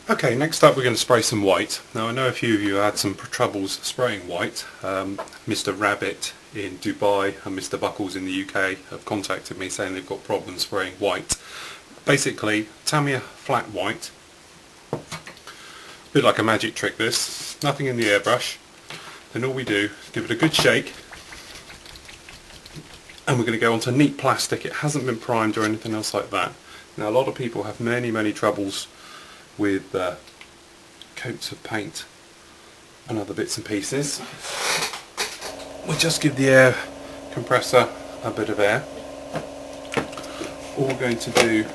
Okay, next up we're going to spray some white. Now I know a few of you had some troubles spraying white. Mr. Rabbit in Dubai and Mr. Buckles in the UK have contacted me saying they've got problems spraying white. Basically, Tamiya flat white, a bit like a magic trick this, nothing in the airbrush. Then all we do is give it a good shake, and we're going to go onto neat plastic. It hasn't been primed or anything else like that. Now a lot of people have many troubles with coats of paint and other bits and pieces. We'll just give the air compressor a bit of air. All we're going to do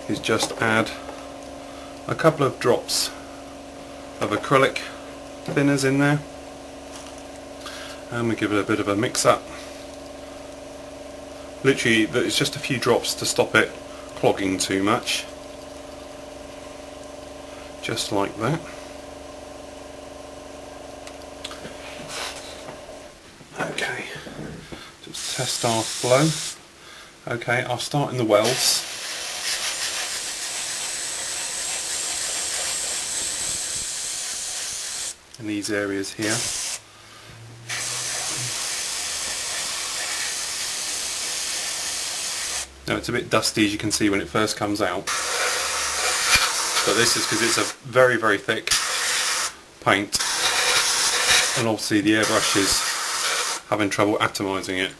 is just add a couple of drops of acrylic thinners in there, and we give it a bit of a mix up. Literally it's just a few drops to stop it clogging too much, just like that. Okay, just test our flow. Okay, I'll start in the wells. In these areas here. Now it's a bit dusty, as you can see, when it first comes out, but this is because it's a very thick paint, and obviously the airbrush is having trouble atomising it.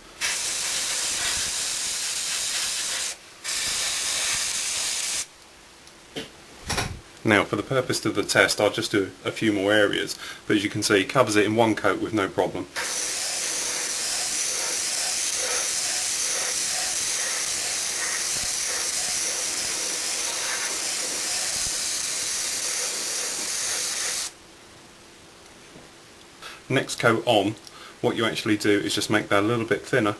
Now for the purpose of the test I'll just do a few more areas, but as you can see it covers it in one coat with no problem. Next coat on, what you actually do is just make that a little bit thinner.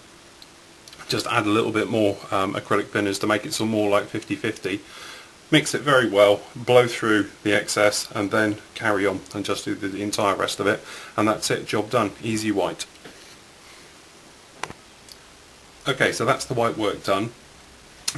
Just add a little bit more acrylic thinners to make it some more like 50-50. Mix it very well, blow through the excess, and then carry on and just do the entire rest of it, and that's it, job done. Easy white. Okay, so that's the white work done.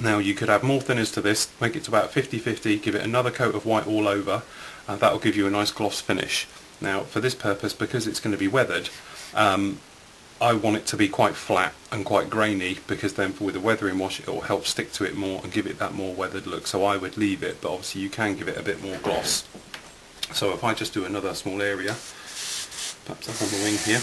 Now you could add more thinners to this, make it to about 50-50, give it another coat of white all over, and that will give you a nice gloss finish. Now for this purpose, because it's going to be weathered, I want it to be quite flat and quite grainy, because then with a weathering wash it will help stick to it more and give it that more weathered look. So I would leave it, but obviously you can give it a bit more gloss. So if I just do another small area, perhaps up on the wing here.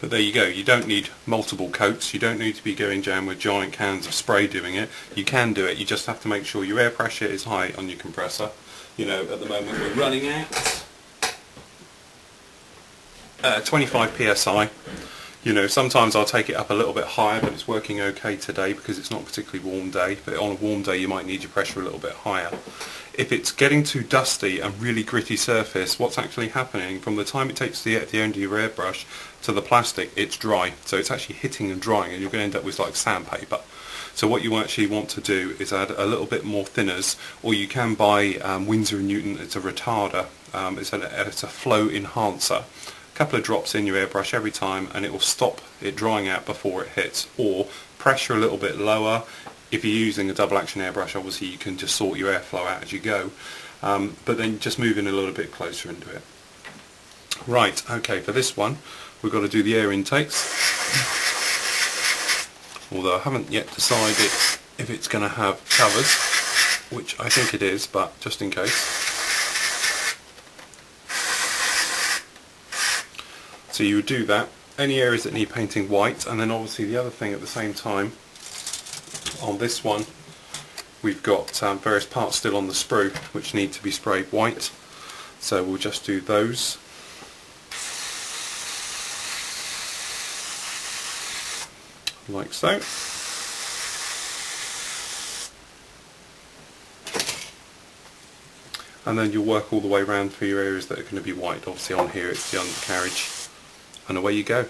But there you go, you don't need multiple coats, you don't need to be going down with giant cans of spray doing it. You can do it, you just have to make sure your air pressure is high on your compressor. You know, at the moment we're running at 25 psi. You know, sometimes I'll take it up a little bit higher, but it's working okay today because it's not a particularly warm day. But on a warm day you might need your pressure a little bit higher. If it's getting too dusty and really gritty surface, what's actually happening, from the time it takes the end of your airbrush to the plastic, it's dry. So it's actually hitting and drying, and you're going to end up with like sandpaper. So what you actually want to do is add a little bit more thinners, or you can buy Winsor & Newton. It's a retarder, it's a flow enhancer. A couple of drops in your airbrush every time and it will stop it drying out before it hits. Or pressure a little bit lower. If you're using a double action airbrush, obviously you can just sort your airflow out as you go, but then just move in a little bit closer into it. Right, okay, for this one we've got to do the air intakes, although I haven't yet decided if it's going to have covers, which I think it is, but just in case. So you would do that, any areas that need painting white, and then obviously the other thing at the same time, on this one we've got various parts still on the sprue which need to be sprayed white, so we'll just do those. Like so. And then you'll work all the way around for your areas that are going to be white. Obviously on here it's the undercarriage, and away you go.